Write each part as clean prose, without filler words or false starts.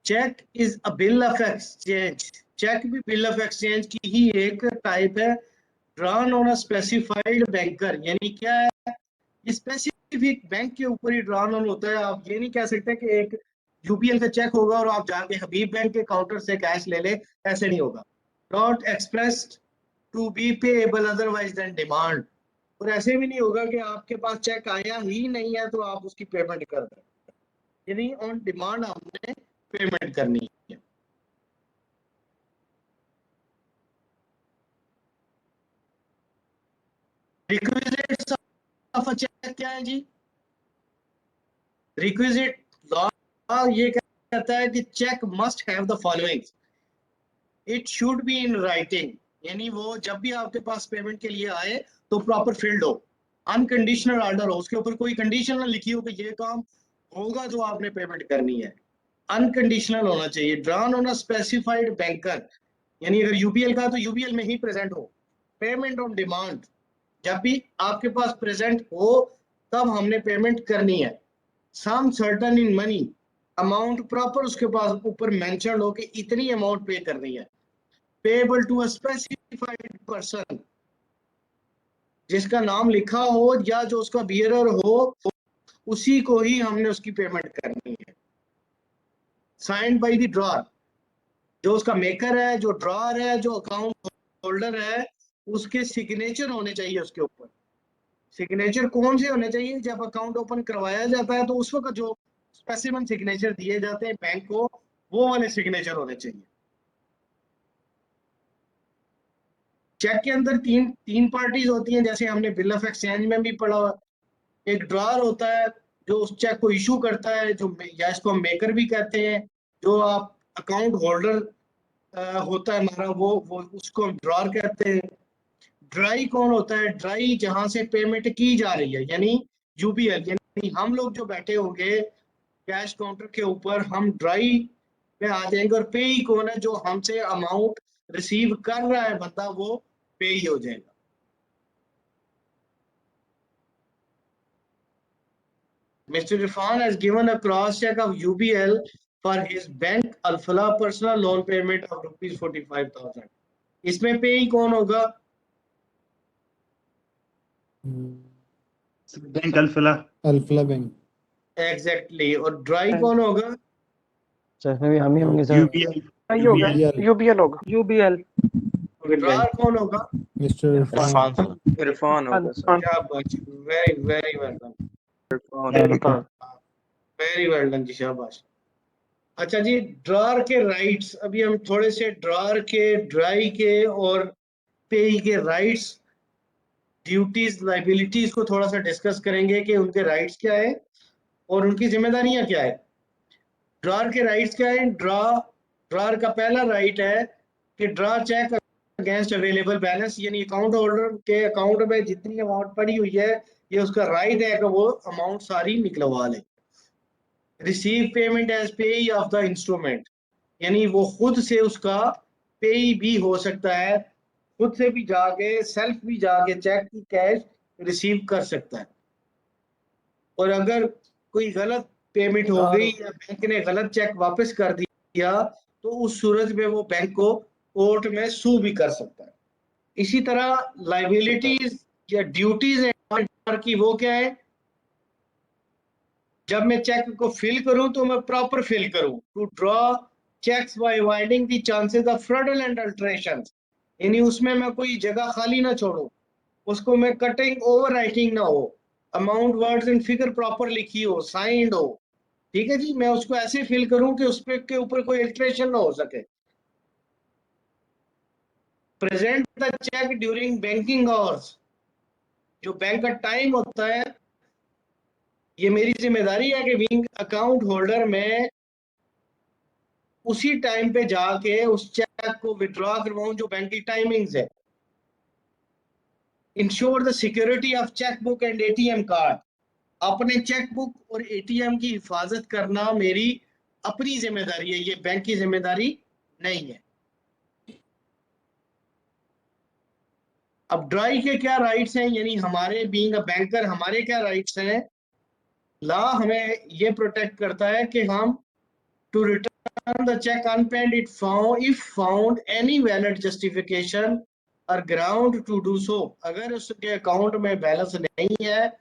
Check is a bill of exchange. Cheque भी bill of exchange की ही एक टाइप है। Drawn on a specified banker, यानी क्या है, स्पेसिफिक बैंक के ऊपर ही ड्रॉन ऑन होता है। आप ये नहीं कह सकते कि एक यूपीएल का चेक होगा और आप जाके हबीब बैंक के काउंटर से कैश ले ले, ऐसे नहीं होगा। Not expressed to be payable otherwise than demand. और ऐसे भी नहीं होगा कि आपके पास चेक आया ही नहीं है तो आप उसकी पेमेंट कर दें, यानी ऑन डिमांड हमने पेमेंट करनी है। रिक्विजिट्स ऑफ अ चेक क्या है जी? रिक्विजिट लॉ ये कहता है कि cheque must have the following, it should be in writing, यानी वो जब भी आपके पास पेमेंट के लिए आए तो प्रॉपर फील्ड हो, अनकंडीशनल ऑर्डर हो, उसके ऊपर कोई कंडीशन ना लिखी हो कि ये काम होगा तो आपने पेमेंट करनी है, अनकंडीशनल होना चाहिए। Drawn on a specified banker, यानी अगर यूपीएल का तो यूपीएल में ही प्रेजेंट हो। पेमेंट ऑन डिमांड, जब भी आपके पास प्रेजेंट हो तब हमने पेमेंट करनी है। Sum certain in money, amount proper उसके पास ऊपर मेंशन हो कि इतनी अमाउंट पे करनी है। Payable to a specified person, जिसका नाम लिखा हो या जो उसका बियरर हो उसी को ही हमने उसकी पेमेंट करनी है। साइंड बाय द ड्रॉर, जो उसका मेकर है, जो ड्रॉर है, जो अकाउंट होल्डर है, उसके सिग्नेचर होने चाहिए उसके ऊपर। सिग्नेचर कौन से होने चाहिए? जब अकाउंट ओपन करवाया जाता है तो उस वक्त जो स्पेसिफिक सिग्नेचर दिए जाते हैं बैंक को, वो वाले सिग्नेचर होने चाहिए। चेक के अंदर तीन पार्टीज होती हैं, जैसे हमने बिल ऑफ एक्सचेंज में भी पढ़ा। एक ड्रॉर होता है जो उस चेक को इशू करता है, जो या इसको हम मेकर भी कहते हैं। जो आप अकाउंट होल्डर होता है हमारा, वो उसको हम ड्रॉर कहते हैं। ड्राई कौन होता है? ड्राई जहां से पेमेंट की जा रही है, यानी यूपीएल, यानी हम लोग जो बैठे होंगे कैश काउंटर के ऊपर, हम ड्राई में आ जाएंगे। और पे ही कौन है? जो हमसे अमाउंट रिसीव कर रहा है बंदा, वो पे ही हो जाएगा। Mr. Irfan has given a cross check of UBL for his bank Alfala personal loan payment of rupees 45,000. इसमें पे ही कौन होगा? Bank Alfalah. Alfalah bank. Exactly. और ड्राई कौन होगा? जैसे भी हम ही होंगे सर। यूबीएल यूबीएल होगा। यूबीएल। ड्रार कौन होगा? मिस्टर इरफान। इरफान होगा सर। क्या बात, very very well done, Irfan. Very well done जी, शाबाश। अच्छा जी, ड्रार के राइट्स, अभी हम थोड़े से ड्रार के, ड्राई के और पेई के राइट्स, ड्यूटीज, लाइबिलिटीज को थोड़ा सा डिस्कस करेंगे कि उनके राइट्स क्या है और उनकी जिम्मेदारियां क्या है। ड्रार के राइट्स क्या है? ड्रार का पहला राइट है कि draw cheque against available balance, यानी अकाउंट होल्डर के अकाउंट में जितनी अमाउंट पड़ी हुई है, ये उसका राइट है कि वो अमाउंट सारी निकलवा ले। रिसीव पेमेंट एज पे ऑफ द इंस्ट्रूमेंट, यानी वो खुद से उसका पे भी हो सकता है, खुद से भी जाके, सेल्फ भी जाके चेक की कैश रिसीव कर सकता है। और अगर कोई गलत पेमेंट हो गई या बैंक ने गलत चेक वापस कर दिया तो उस सूरत में वो बैंक को कोर्ट में सू भी कर सकता है। इसी तरह लाइबिलिटीज या ड्यूटीज है की, वो क्या है? जब मैं चेक को फिल करूं तो मैं प्रॉपर फिल करूं। To draw cheques by avoiding the chances of fraudulent alterations, यानी उसमें मैं कोई जगह खाली ना छोड़ूं, उसको मैं कटिंग ओवर राइटिंग ना हो, amount words and figure proper लिखी हो, साइंड हो। ठीक है जी, मैं उसको ऐसे फिल करूं कि उस पे के ऊपर कोई अल्टरेशन ना हो सके। Present the cheque during banking hours, जो बैंक का टाइम होता है, ये मेरी जिम्मेदारी है कि विंग अकाउंट होल्डर में उसी टाइम पे जाके उस चेक को विड्रॉ करवाऊं जो बैंक की टाइमिंग्स है। Ensure the security of cheque book and ATM card, अपने चेक बुक और एटीएम की हिफाजत करना मेरी अपनी जिम्मेदारी है, ये बैंक की जिम्मेदारी नहीं है। अब ड्राई के क्या राइट्स हैं, यानी हमारे बीइंग अ बैंकर हमारे क्या राइट्स हैं? लॉ हमें ये प्रोटेक्ट करता है कि हम to return return the check unpaid if found any valid justification or ground to do so. अगर उसके अकाउंट में बैलेंस नहीं है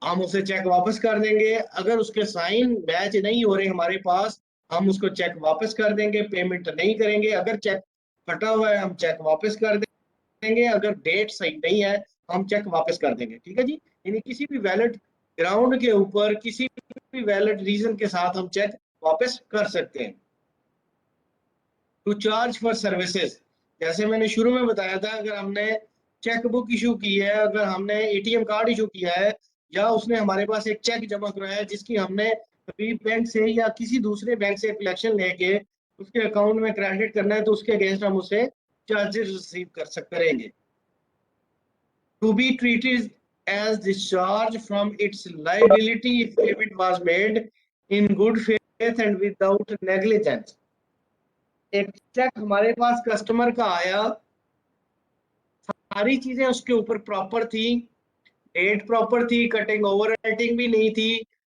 हम उसे चेक वापस कर देंगे। अगर उसके साइन मैच नहीं हो रहे हमारे पास हम उसको चेक वापस कर देंगे, पेमेंट नहीं करेंगे। अगर चेक फटा हुआ है हम चेक वापस कर देंगे। अगर डेट सही नहीं है हम चेक वापस कर देंगे। ठीक है जी। यानी किसी भी वैलिड ग्राउंड के ऊपर किसी भी वैलिड रीजन के साथ हम चेक वापस कर सकते हैं। टू चार्ज फॉर सर्विसेज, जैसे मैंने शुरू में बताया था, अगर हमने चेक बुक इशू की है, अगर हमने एटीएम कार्ड इशू किया है, या उसने हमारे पास एक चेक जमा कराया है जिसकी हमने कभी बैंक से या किसी दूसरे बैंक से कलेक्शन लेके उसके अकाउंट में क्रेडिट करना है, तो उसके अगेंस्ट हम उसे चार्जेस रिसीव करेंगे। To be treated as discharge from its liability if payment was made in good faith and without negligence। एक चेक हमारे पास कस्टमर का आया, सारी चीजें उसके ऊपर प्रॉपर थी, डेट प्रॉपर थी, कटिंग ओवर राइटिंग भी नहीं थी,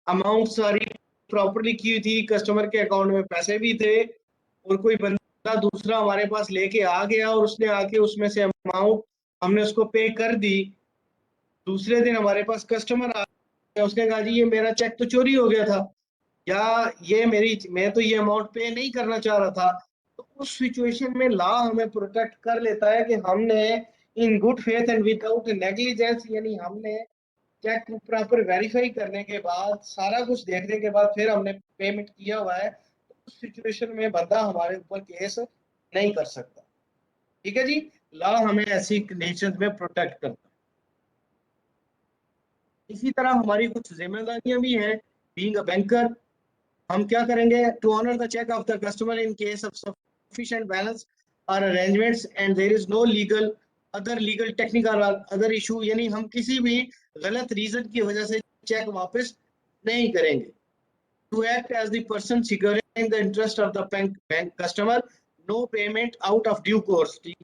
अमाउंट सारी प्रॉपरली की हुई थी, कस्टमर के अकाउंट में पैसे भी थे, और कोई बंदा दूसरा हमारे पास लेके आ गया और उसने आके उसमें से अमाउंट हमने उसको पे कर दी। दूसरे दिन हमारे पास कस्टमर आ गया, उसने कहा जी ये मेरा चेक तो चोरी हो गया था, या ये मैं तो ये अमाउंट पे नहीं करना चाह रहा था। तो उस सिचुएशन में लॉ हमें प्रोटेक्ट कर लेता है कि हमने in good faith and without negligence, यानी हमने चेक प्रॉपर वेरीफाई करने के बाद, सारा कुछ देखने के बाद फिर हमने पेमेंट किया हुआ है, तो उस सिचुएशन में बंदा हमारे ऊपर केस नहीं कर सकता। ठीक है जी। लॉ हमें ऐसी कंडीशंस में प्रोटेक्ट करता है। इसी तरह हमारी कुछ जिम्मेदारियां भी हैं। बीइंग अ बैंकर, हम क्या करेंगे? To honour the cheque of the customer in case of sufficient balance और arrangements and there is no legal technical other issue, यानी हम किसी भी गलत रीजन की वजह से चेक वापस नहीं करेंगे। To act as the person securing the interest of the bank customer, no payment out of due course. ठीक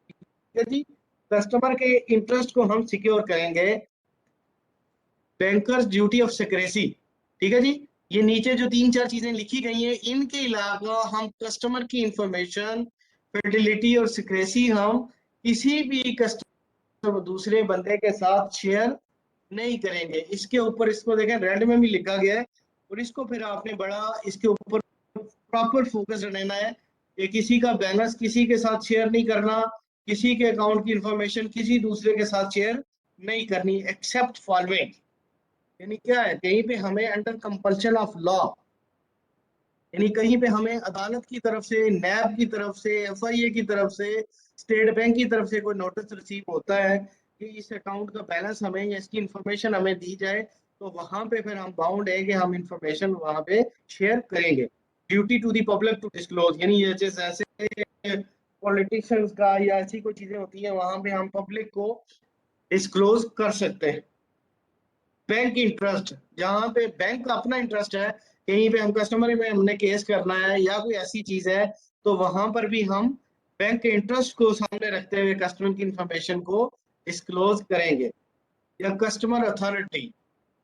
है जी। कस्टमर के इंटरेस्ट को हम सिक्योर करेंगे। Bankers duty of secrecy. ठीक है जी। ये नीचे जो 3-4 चीजें लिखी गई हैं, इनके अलावा हम कस्टमर की इंफॉर्मेशन, फिडेलिटी और सिक्रेसी हम किसी भी कस्टमर दूसरे बंदे के साथ शेयर नहीं करेंगे। इसके ऊपर इसको देखें रेड में भी लिखा गया है, और इसको फिर आपने बड़ा इसके ऊपर प्रॉपर फोकस रहना है कि किसी का बैलेंस किसी के साथ शेयर नहीं करना, किसी के अकाउंट की इंफॉर्मेशन किसी दूसरे के साथ शेयर नहीं करनी, एक्सेप्ट फॉलोइंग। यानी क्या है? कहीं पे हमें अंडर कंपल्शन ऑफ लॉ, यानी कहीं पे हमें अदालत की तरफ से, नैब की तरफ से, एफआईए की तरफ से, स्टेट बैंक की तरफ से कोई नोटिस रिसीव होता है कि इस अकाउंट का बैलेंस हमें या इसकी इंफॉर्मेशन हमें दी जाए, तो वहां पे फिर हम बाउंड है कि हम इंफॉर्मेशन वहां पे शेयर करेंगे। Duty to the public to disclose, यानी ये जैसे ऐसे पॉलिटिशियंस का या ऐसी कोई चीजें होती है वहां पे हम पब्लिक को डिस्क्लोज कर सकते हैं। बैंक इंटरेस्ट, जहां पे बैंक का अपना इंटरेस्ट है, कहीं पे हम कस्टमर में हमने केस करना है या कोई ऐसी चीज है, तो वहां पर भी हम बैंक के इंटरेस्ट को सामने रखते हुए कस्टमर की इंफॉर्मेशन को डिस्क्लोज करेंगे। या कस्टमर अथॉरिटी,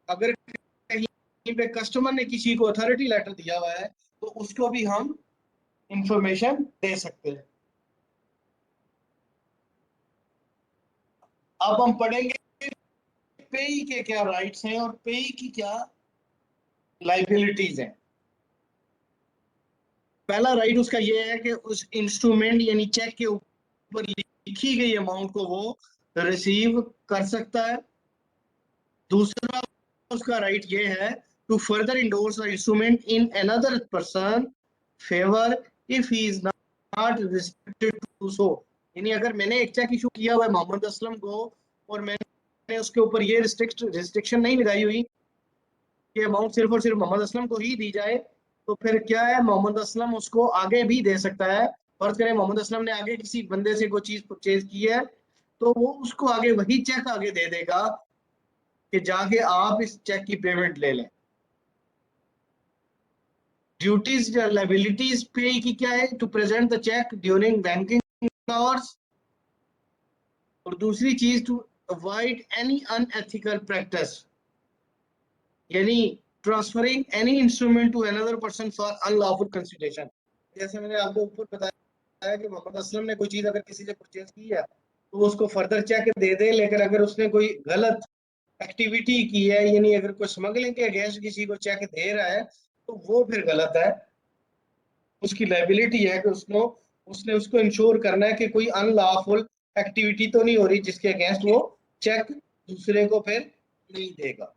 अगर कहीं पे कस्टमर ने किसी को अथॉरिटी लेटर दिया हुआ है तो उसको भी हम इंफॉर्मेशन दे सकते हैं। अब हम पढ़ेंगे पेई के क्या राइट्स हैं और पेई की क्या लाइबिलिटीज हैं। पहला राइट उसका ये है कि उस इंस्ट्रूमेंट यानी चेक के ऊपर लिखी गई अमाउंट को वो रिसीव कर सकता है। दूसरा उसका राइट ये है to further endorse the instrument in another person favour if he is not restricted to so, यानी अगर मैंने एक चेक इशू किया हुआ है मोहम्मद असलम को और मैंने उसके ऊपर ये रिस्ट्रिक्शन नहीं लगाई हुई कि अमाउंट सिर्फ और सिर्फ मोहम्मद असलम को ही दी जाए, तो फिर क्या है? मोहम्मद असलम उसको आगे भी दे सकता है। फर्ज करें मोहम्मद असलम ने आगे किसी बंदे से कोई चीज परचेज की है, तो वो उसको आगे वही चेक आगे दे देगा कि जाके आप इस चेक की पेमेंट ले लें। ड्यूटीज या लायबिलिटीज पे की क्या है? To present the cheque during banking hours, और दूसरी चीज to avoid any unethical practice, यानी transferring any instrument to another person for unlawful consideration. जैसे मैंने आपको ऊपर बताया कि मोहम्मद असलम ने कोई चीज अगर किसी से परचेज की है तो वो उसको फर्दर चेक दे दे, लेकिन अगर उसने कोई गलत एक्टिविटी की है, यानी अगर कोई स्मगलिंग के अगेंस्ट किसी को चेक दे रहा है तो वो फिर गलत है। उसकी लायबिलिटी है कि उसने उसको इंश्योर करना है कि कोई अनलॉफुल एक्टिविटी तो नहीं हो रही जिसके अगेंस्ट वो चेक दूसरे को फिर नहीं देगा।